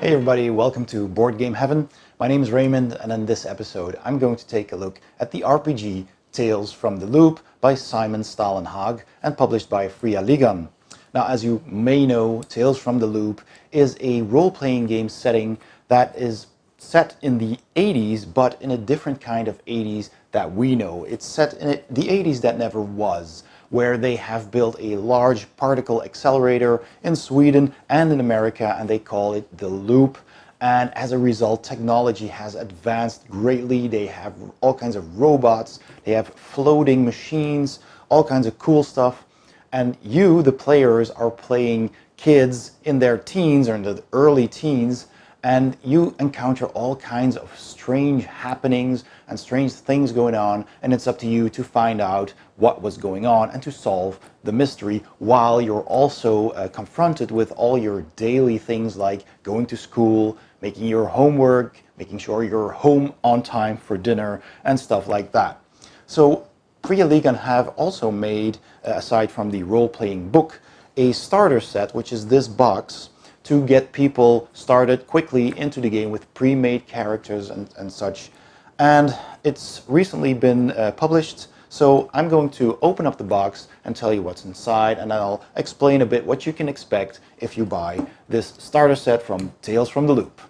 Hey everybody, welcome to Board Game Heaven. My name is Raymond, and in this episode I'm going to take a look at the RPG Tales from the Loop by Simon Stalenhag and published by Fria Ligan. Now, as you may know, Tales from the Loop is a role-playing game setting that is set in the 80s, but in a different kind of 80s that we know. It's set in the 80s that never was, where they have built a large particle accelerator in Sweden and in America, and they call it the Loop. And as a result, technology has advanced greatly. They have all kinds of robots, they have floating machines, all kinds of cool stuff. And you, the players, are playing kids in their teens or in the early teens, and you encounter all kinds of strange happenings and strange things going on, and it's up to you to find out what was going on and to solve the mystery, while you're also confronted with all your daily things like going to school, making your homework, making sure you're home on time for dinner, and stuff like that. So Fria Ligan have also made, aside from the role-playing book, a starter set, which is this box, to get people started quickly into the game with pre-made characters and such. And it's recently been published, so I'm going to open up the box and tell you what's inside, and then I'll explain a bit what you can expect if you buy this starter set from Tales from the Loop.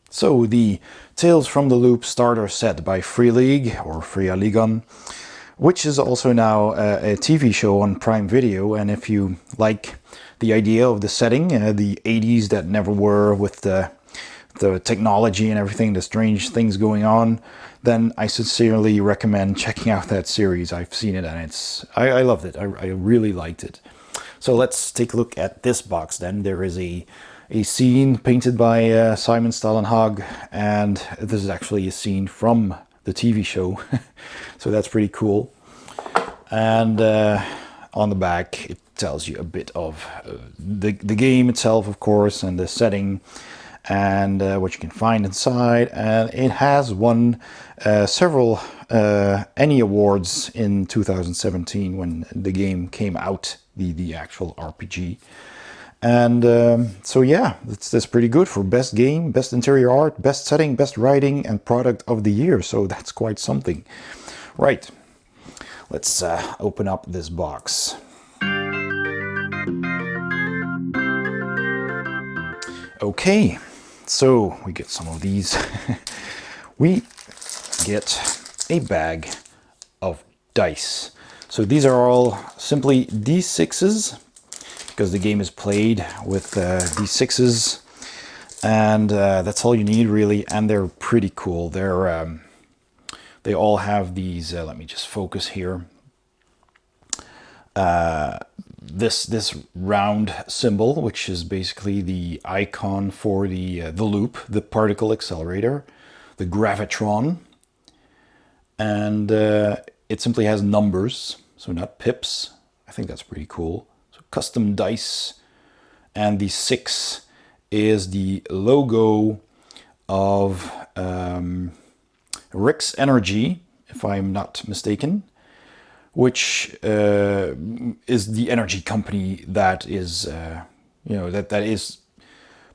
So the Tales from the Loop starter set by Fria Ligan, which is also now a TV show on Prime Video. And if you like the idea of the setting, the 80s that never were, with the technology and everything, the strange things going on, then I sincerely recommend checking out that series. I've seen it and I loved it. I really liked it. So let's take a look at this box then. There is a scene painted by Simon Stalenhag, and this is actually a scene from the TV show. So that's pretty cool. And on the back it tells you a bit of the game itself, of course, and the setting, and what you can find inside. And it has won several Annie Awards in 2017 when the game came out, the actual RPG. And so yeah, that's pretty good for best game, best interior art, best setting, best writing, and product of the year. So that's quite something. Right, let's open up this box. Okay, so we get some of these. We get a bag of dice. So these are all simply D6s, because the game is played with D6s, and that's all you need really. And they're pretty cool. They all have these. Let me just focus here. This round symbol, which is basically the icon for the loop, the particle accelerator, the gravitron, and it simply has numbers, so not pips. I think that's pretty cool. Custom dice, and the 6 is the logo of Rick's Energy, if I'm not mistaken, which is the energy company that is that is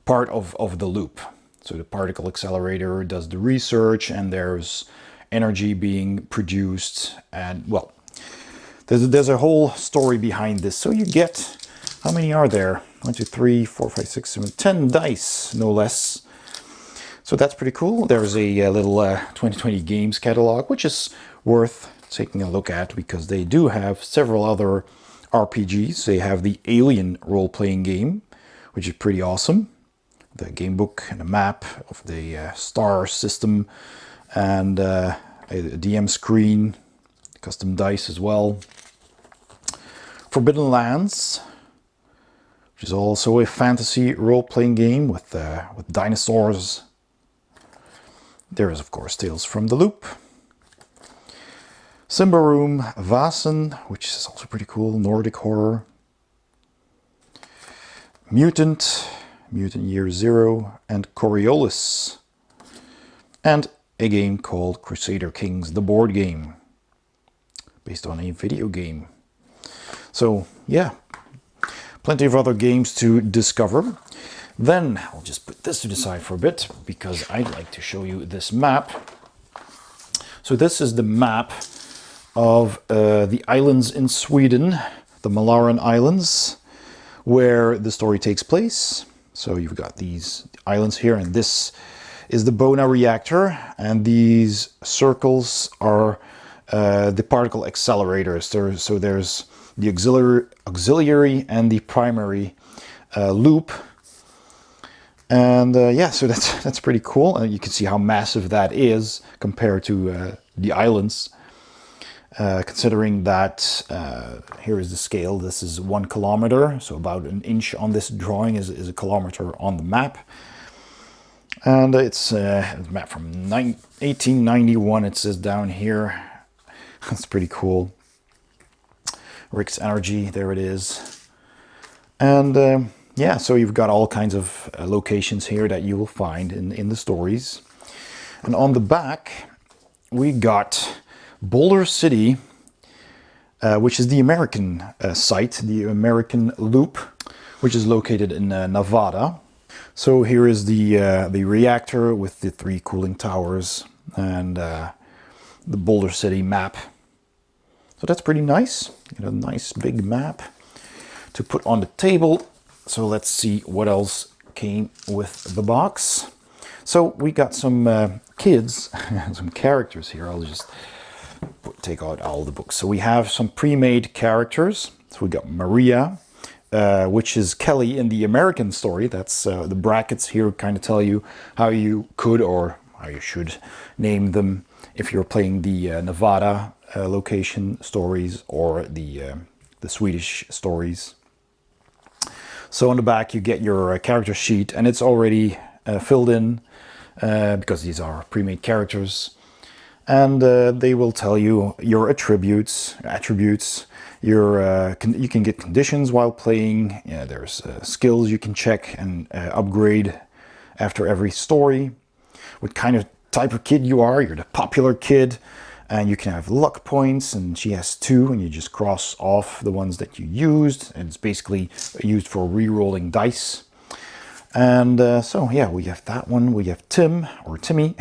part of the loop. So the particle accelerator does the research, and there's energy being produced, and well, there's a whole story behind this. So you get, how many are there? 1, 2, 3, 4, 5, 6, 7, 10 dice, no less. So that's pretty cool. There's a little 2020 games catalog, which is worth taking a look at, because they do have several other RPGs. They have the Alien role-playing game, which is pretty awesome. The game book and a map of the star system, and a DM screen, custom dice as well. Forbidden Lands, which is also a fantasy role-playing game with dinosaurs. There is, of course, Tales from the Loop. Symbaroum Vasen, which is also pretty cool, Nordic horror. Mutant Year Zero, and Coriolis. And a game called Crusader Kings, the board game, based on a video game. So yeah, Plenty of other games to discover. Then I'll just put this to the side for a bit because I'd like to show you this map. So this is the map of the islands in Sweden, the Malaran Islands, where the story takes place. So you've got these islands here, and this is the Bona reactor, and these circles are the particle accelerators. So there's the auxiliary and the primary loop. And yeah, so that's pretty cool. You can see how massive that is compared to the islands. Considering that here is the scale. This is 1 kilometer, so about an inch on this drawing is a kilometer on the map. And it's a map from 1891, it says down here. That's pretty cool. Rick's Energy, there it is. And yeah, so you've got all kinds of locations here that you will find in the stories. And on the back, we got Boulder City, which is the American site, the American Loop, which is located in Nevada. So here is the reactor with the 3 cooling towers and the Boulder City map. So that's pretty nice. You know, a nice big map to put on the table. So let's see what else came with the box. So we got some kids, some characters here. I'll just take out all the books. So we have some pre-made characters. So we got Maria, which is Kelly in the American story. That's the brackets here kind of tell you how you could or how you should name them if you're playing the Nevada location stories or the Swedish stories. So on the back you get your character sheet, and it's already filled in because these are pre-made characters. And they will tell you your attributes, your you can get conditions while playing. Yeah, there's skills you can check and upgrade after every story. What kind of type of kid you are. You're the popular kid, and you can have luck points, and she has 2, and you just cross off the ones that you used, and it's basically used for re-rolling dice. And so yeah, we have that one. We have Tim, or Timmy,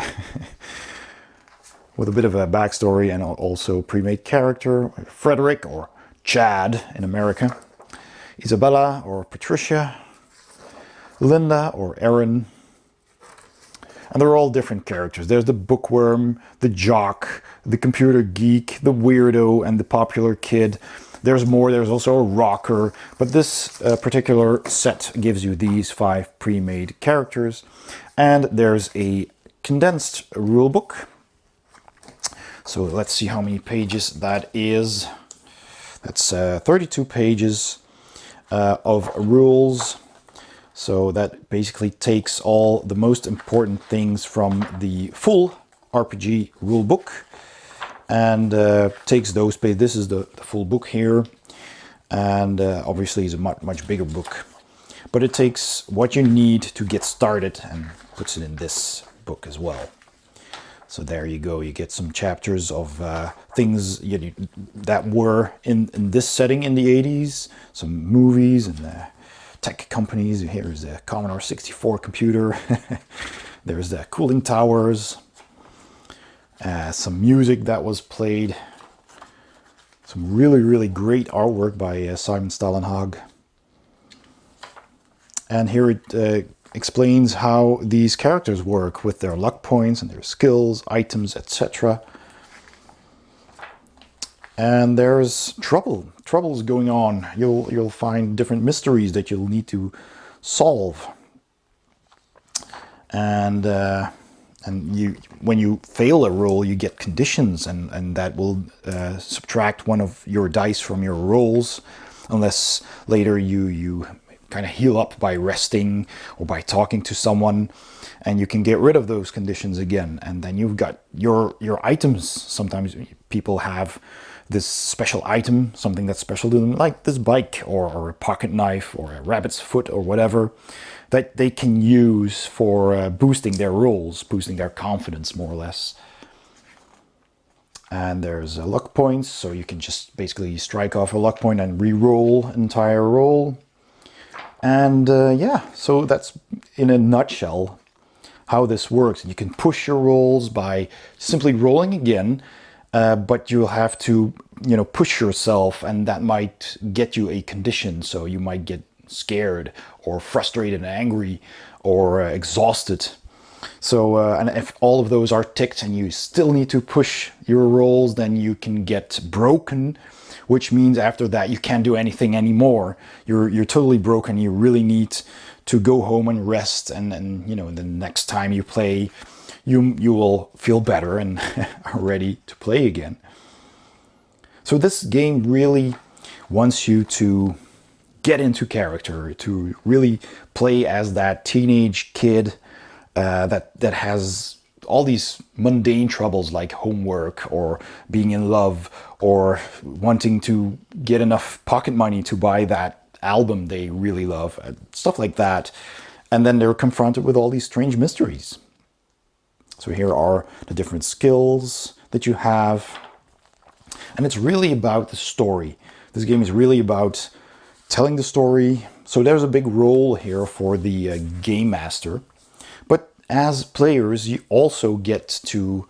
with a bit of a backstory and also pre-made character. Frederick, or Chad in America. Isabella, or Patricia. Linda, or Erin. And they're all different characters. There's the bookworm, the jock, the computer geek, the weirdo, and the popular kid. There's more. There's also a rocker. But this particular set gives you these 5 pre-made characters. And there's a condensed rulebook. So let's see how many pages that is. That's 32 pages of rules. So that basically takes all the most important things from the full RPG rulebook and takes those pages. This is the full book here, and obviously it's a much bigger book. But it takes what you need to get started and puts it in this book as well. So there you go. You get some chapters of things that were in this setting in the 80s, some movies and tech companies. Here's the Commodore 64 computer. There's the cooling towers. Some music that was played. Some really great artwork by Simon Stalenhag. And here it explains how these characters work with their luck points and their skills, items, etc. And there's troubles going on. You'll find different mysteries that you'll need to solve. And when you fail a roll, you get conditions, and that will subtract one of your dice from your rolls, unless later you kind of heal up by resting or by talking to someone, and you can get rid of those conditions again. And then you've got your items. Sometimes people have this special item, something that's special to them, like this bike or a pocket knife or a rabbit's foot or whatever, that they can use for boosting their rolls, boosting their confidence more or less. And there's luck points, so you can just basically strike off a luck point and re-roll an entire roll. And yeah, so that's in a nutshell how this works. You can push your rolls by simply rolling again, but you'll have to, push yourself, and that might get you a condition. So you might get scared or frustrated and angry or exhausted. So, and if all of those are ticked and you still need to push your rolls, then you can get broken, which means after that you can't do anything anymore. You're totally broken. You really need to go home and rest, and the next time you play, you will feel better and are ready to play again. So this game really wants you to get into character, to really play as that teenage kid that has all these mundane troubles like homework or being in love or wanting to get enough pocket money to buy that album they really love, stuff like that. And then they're confronted with all these strange mysteries. So here are the different skills that you have. And it's really about the story. This game is really about telling the story. So there's a big role here for the game master. But as players, you also get to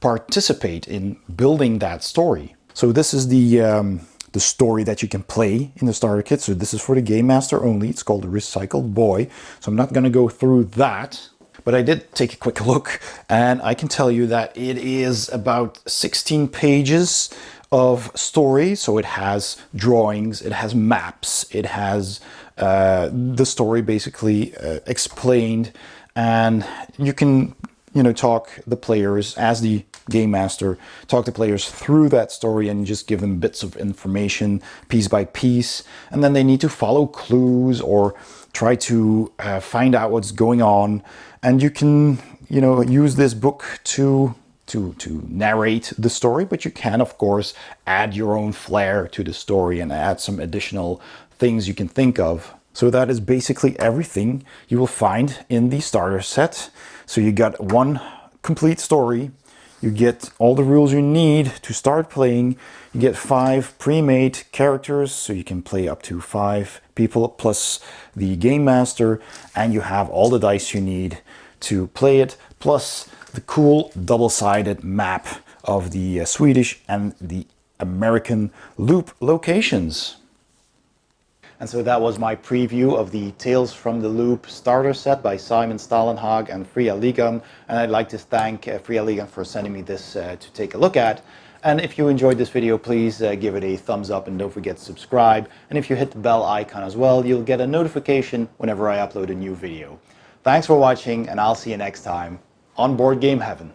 participate in building that story. So this is the story that you can play in the starter kit. So this is for the game master only. It's called The Recycled Boy. So I'm not going to go through that. But I did take a quick look, and I can tell you that it is about 16 pages of story. So it has drawings, it has maps, it has the story basically explained, and you can talk the players as the game master, talk the players through that story and just give them bits of information piece by piece, and then they need to follow clues or try to find out what's going on. And you can use this book to narrate the story, but you can of course add your own flair to the story and add some additional things you can think of. So that is basically everything you will find in the starter set. So you got one complete story, you get all the rules you need to start playing, you get 5 pre-made characters, so you can play up to 5 people plus the game master, and you have all the dice you need to play it, plus the cool double-sided map of the Swedish and the American loop locations. And so that was my preview of the Tales from the Loop starter set by Simon Stalenhag and Fria Ligan. And I'd like to thank Fria Ligan for sending me this to take a look at. And if you enjoyed this video, please give it a thumbs up and don't forget to subscribe. And if you hit the bell icon as well, you'll get a notification whenever I upload a new video. Thanks for watching, and I'll see you next time on Board Game Heaven.